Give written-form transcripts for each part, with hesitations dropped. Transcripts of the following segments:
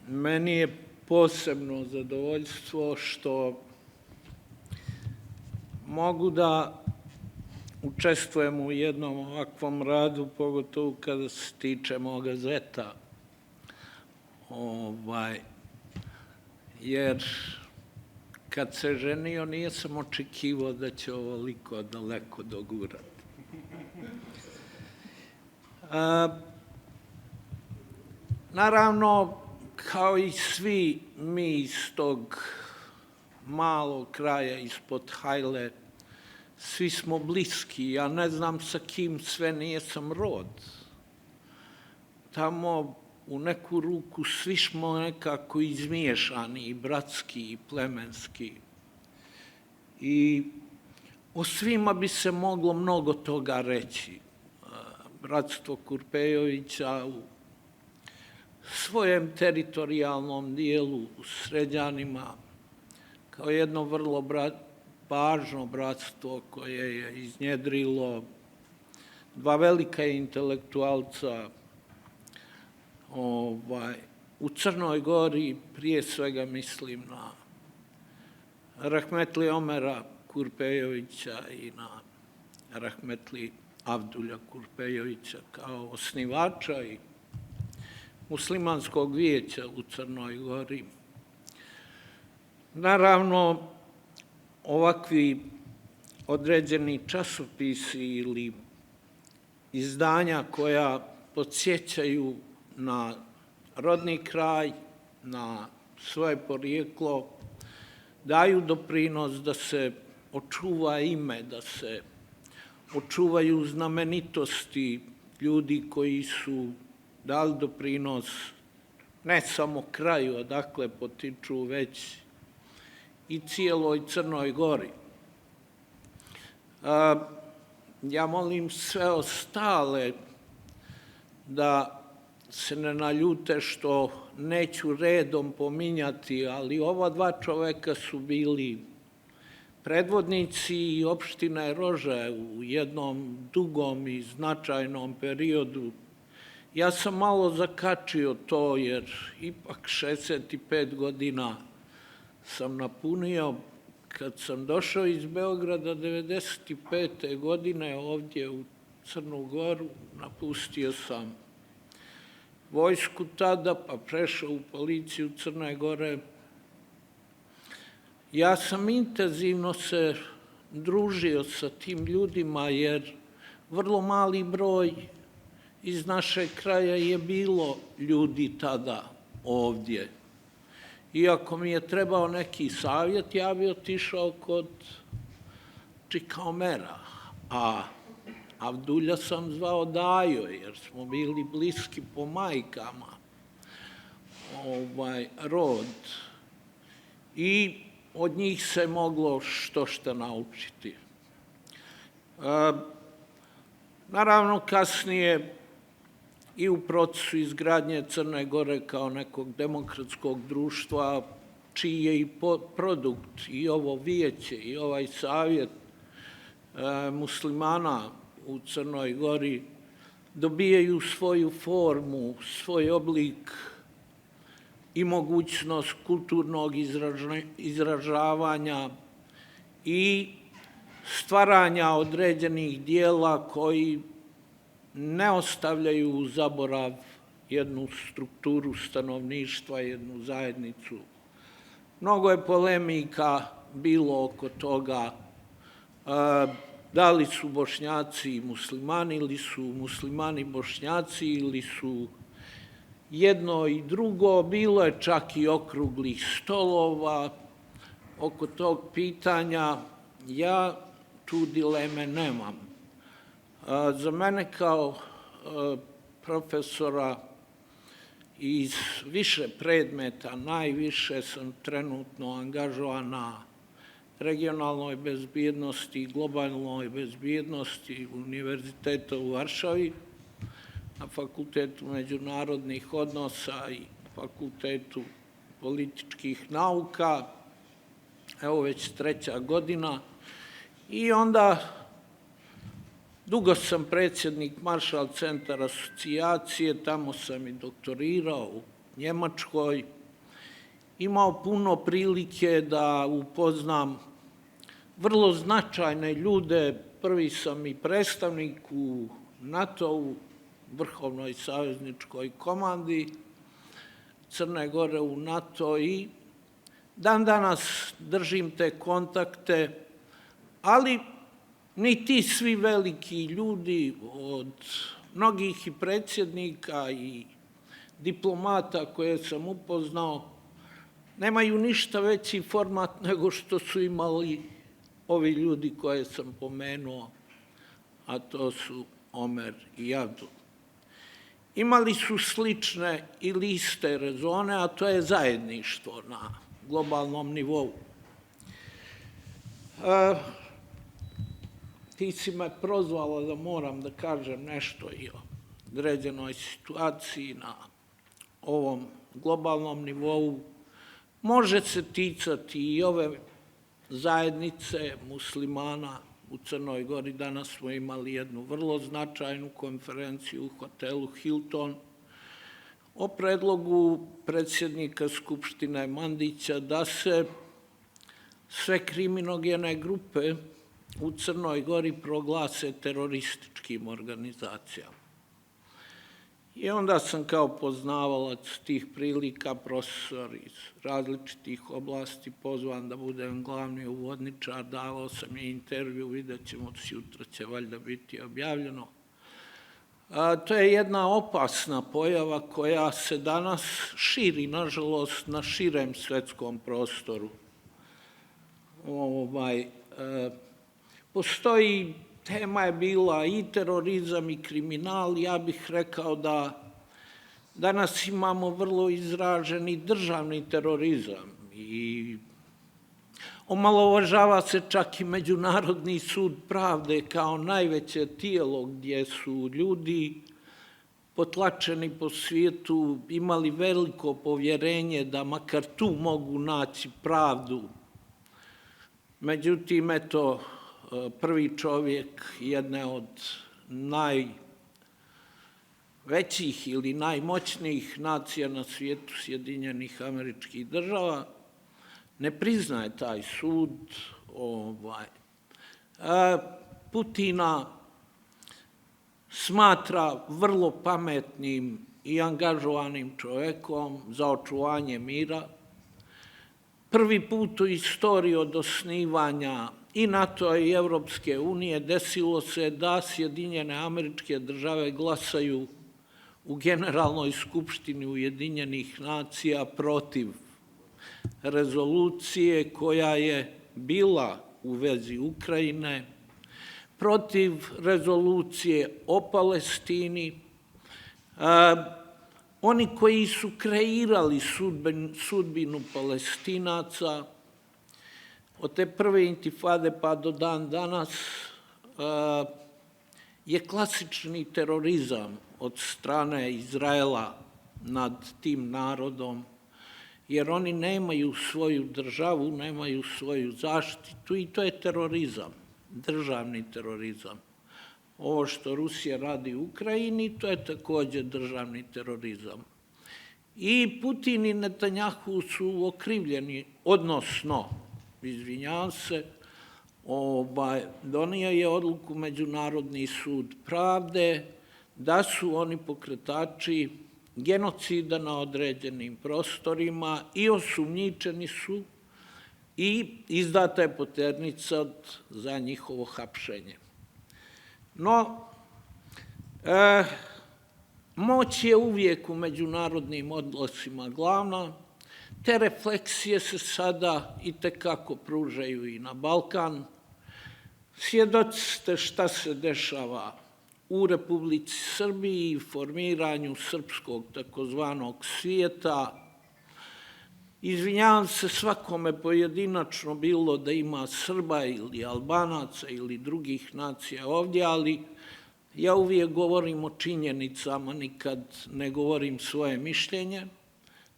Meni je posebno zadovoljstvo što mogu da učestvujem u jednom ovakvom radu, pogotovo kada se tiče moga zeta. Jer kad se ženio nisam očekivao da će ovoliko daleko dogurati. Naravno, kao i svi mi iz tog malog kraja ispod Hajle, svi smo bliski. Ja ne znam sa kim sve nisam rod. Tamo u neku ruku svi smo nekako izmiješani, i bratski, i plemenski. I o svima bi se moglo mnogo toga reći. Bratstvo Kurpejovića u svojem teritorijalnom dijelu u Sređanima, kao jedno vrlo važno bratstvo koje je iznjedrilo dva velika intelektualca u Crnoj Gori, prije svega mislim na rahmetli Omera Kurpejovića i na rahmetli Avdulja Kurpejovića kao osnivača i muslimanskog vijeća u Crnoj Gori. Naravno, ovakvi određeni časopisi ili izdanja koja podsjećaju na rodni kraj, na svoje porijeklo, daju doprinos da se očuva ime, da se očuvaju znamenitosti ljudi koji su dali doprinos ne samo kraju odakle potiču, već i cijeloj Crnoj Gori. Ja molim sve ostale da se ne naljute što neću redom pominjati, ali ova dva čoveka su bili predvodnici opštine Rože u jednom dugom i značajnom periodu. Ja sam malo zakačio to, jer ipak 65 godina sam napunio. Kad sam došao iz Beograda 95. godine ovdje u Crnu Goru, napustio sam vojsku tada, pa prešao u policiju Crne Gore. Ja sam intenzivno se družio sa tim ljudima, jer vrlo mali broj iz našeg kraja je bilo ljudi tada ovdje. Iako mi je trebao neki savjet, ja bi otišao kod Čika Omera, a Avdulja sam zvao Dajo, jer smo bili bliski po majkama, rod. I od njih se moglo što naučiti. Naravno, kasnije i u procesu izgradnje Crne Gore kao nekog demokratskog društva, čiji je i produkt i ovo vijeće i ovaj savjet muslimana u Crnoj Gori, dobijaju svoju formu, svoj oblik i mogućnost kulturnog izražavanja i stvaranja određenih dijela koji ne ostavljaju u zaborav jednu strukturu stanovništva, jednu zajednicu. Mnogo je polemika bilo oko toga da li su Bošnjaci muslimani ili su muslimani Bošnjaci ili su jedno i drugo. Bilo je čak i okruglih stolova oko tog pitanja. Ja tu dileme nemam. Za mene kao profesora iz više predmeta, najviše sam trenutno angažovan na regionalnoj bezbjednosti i globalnoj bezbjednosti Univerziteta u Varšavi, na Fakultetu međunarodnih odnosa i Fakultetu političkih nauka, evo već 3. godina. I onda dugo sam predsjednik Maršal centar asocijacije, tamo sam i doktorirao u Njemačkoj, imao puno prilike da upoznam vrlo značajne ljude. Prvi sam i predstavnik u NATO-u, vrhovnoj savezničkoj komandi Crne Gore u NATO i dan danas držim te kontakte, ali ni ti svi veliki ljudi, od mnogih i predsjednika i diplomata koje sam upoznao, nemaju ništa veći format nego što su imali ovi ljudi koje sam pomenuo, a to su Omer i Abdul. Imali su slične ili iste rezone, a to je zajedništvo na globalnom nivou. Ti si me prozvala da moram da kažem nešto i o određenoj situaciji na ovom globalnom nivou. Može se ticati i ove zajednice muslimana u Crnoj Gori. Danas smo imali jednu vrlo značajnu konferenciju u hotelu Hilton o predlogu predsjednika Skupštine Mandića da se sve kriminogene grupe u Crnoj Gori proglase terorističkim organizacijama. I onda sam kao poznavalac tih prilika, profesor iz različitih oblasti, pozvan da budem glavni uvodničar, davao sam i intervju, vidjet ćemo, sutra će valjda biti objavljeno. To je jedna opasna pojava koja se danas širi, nažalost, na širem svetskom prostoru. Postoji, tema je bila i terorizam i kriminal. Ja bih rekao da danas imamo vrlo izraženi državni terorizam i omalovažava se čak i Međunarodni sud pravde kao najveće tijelo gdje su ljudi potlačeni po svijetu imali veliko povjerenje da makar tu mogu naći pravdu. Međutim, eto, prvi čovjek jedne od najvećih ili najmoćnijih nacija na svijetu, Sjedinjenih Američkih Država, ne priznaje taj sud. Putina smatra vrlo pametnim i angažovanim čovjekom za očuvanje mira. Prvi put u istoriji od osnivanja i NATO i Evropske unije desilo se da Sjedinjene Američke Države glasaju u Generalnoj skupštini Ujedinjenih nacija protiv rezolucije koja je bila u vezi Ukrajine, protiv rezolucije o Palestini. Oni koji su kreirali sudbinu Palestinaca, od te prve intifade pa do dan danas, je klasični terorizam od strane Izraela nad tim narodom, jer oni nemaju svoju državu, nemaju svoju zaštitu i to je terorizam, državni terorizam. Ovo što Rusija radi u Ukrajini, to je također državni terorizam. I Putin i Netanjahu su okrivljeni, odnosno, izvinjavam se, donio je odluku Međunarodni sud pravde da su oni pokretači genocida na određenim prostorima i osumnjičeni su i izdata je poternica za njihovo hapšenje. No, moć je uvijek u međunarodnim odnosima glavna. Te refleksije se sada itekako pružaju i na Balkan. Svjedoci ste šta se dešava u Republici Srbiji i formiranju srpskog takozvanog svijeta. Izvinjavam se svakome pojedinačno, bilo da ima Srba ili Albanaca ili drugih nacija ovdje, ali ja uvijek govorim o činjenicama, nikad ne govorim svoje mišljenje.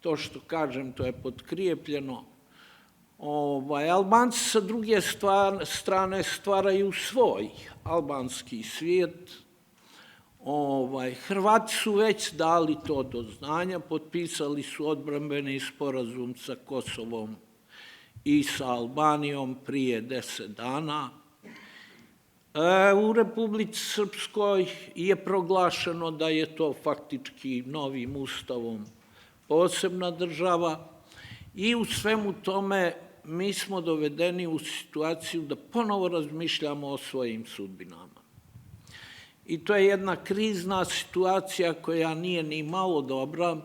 To što kažem, to je potkrijepljeno. Albanci sa druge strane stvaraju svoj albanski svijet. Hrvati su već dali to do znanja, potpisali su odbrambeni sporazum sa Kosovom i sa Albanijom prije 10 dana. U Republici Srpskoj je proglašeno da je to faktički novim ustavom posebna država i u svemu tome mi smo dovedeni u situaciju da ponovo razmišljamo o svojim sudbinama. I to je jedna krizna situacija koja nije ni malo dobra.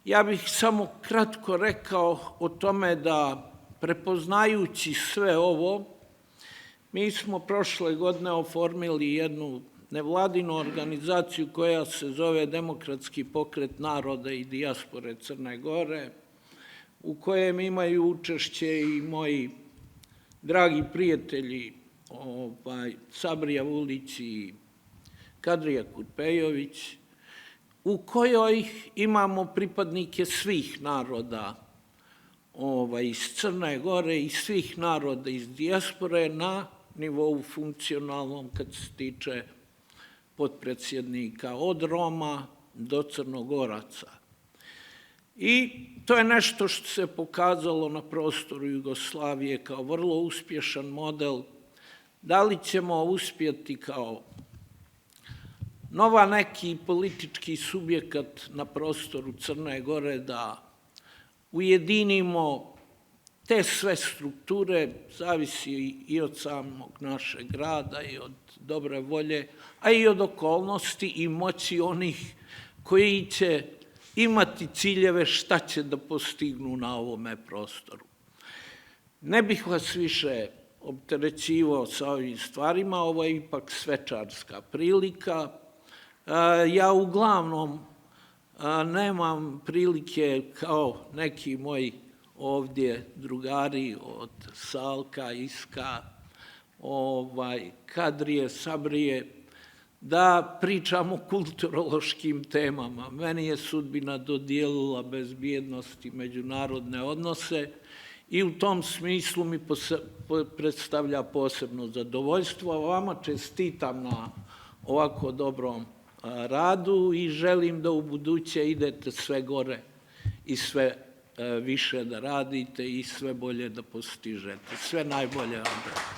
Ja bih samo kratko rekao o tome da, prepoznajući sve ovo, mi smo prošle godine oformili jednu nevladinu organizaciju koja se zove Demokratski pokret naroda i dijaspore Crne Gore, u kojem imaju učešće i moji dragi prijatelji Sabrija Vulić i Kadrija Kurpejović, u kojoj imamo pripadnike svih naroda iz Crne Gore i svih naroda iz dijaspore na nivou funkcionalnom kad se tiče potpredsjednika od Roma do Crnogoraca. I to je nešto što se pokazalo na prostoru Jugoslavije kao vrlo uspješan model. Da li ćemo uspjeti kao nova neki politički subjekat na prostoru Crne Gore da ujedinimo te sve strukture, zavisi i od samog našeg rada i od dobre volje, a i od okolnosti i moći onih koji će imati ciljeve šta će da postignu na ovome prostoru. Ne bih vas više opterećivao sa ovim stvarima, ovo je ipak svečarska prilika. Ja uglavnom nemam prilike kao neki moji ovdje drugari od Salka, Iska, Kadrije, Sabrije, da pričam o kulturološkim temama. Meni je sudbina dodijelila bezbjednost i međunarodne odnose i u tom smislu mi predstavlja posebno zadovoljstvo. A vama čestitam na ovako dobrom radu i želim da u buduće idete sve gore i sve više da radite i sve bolje da postižete. Sve najbolje vam.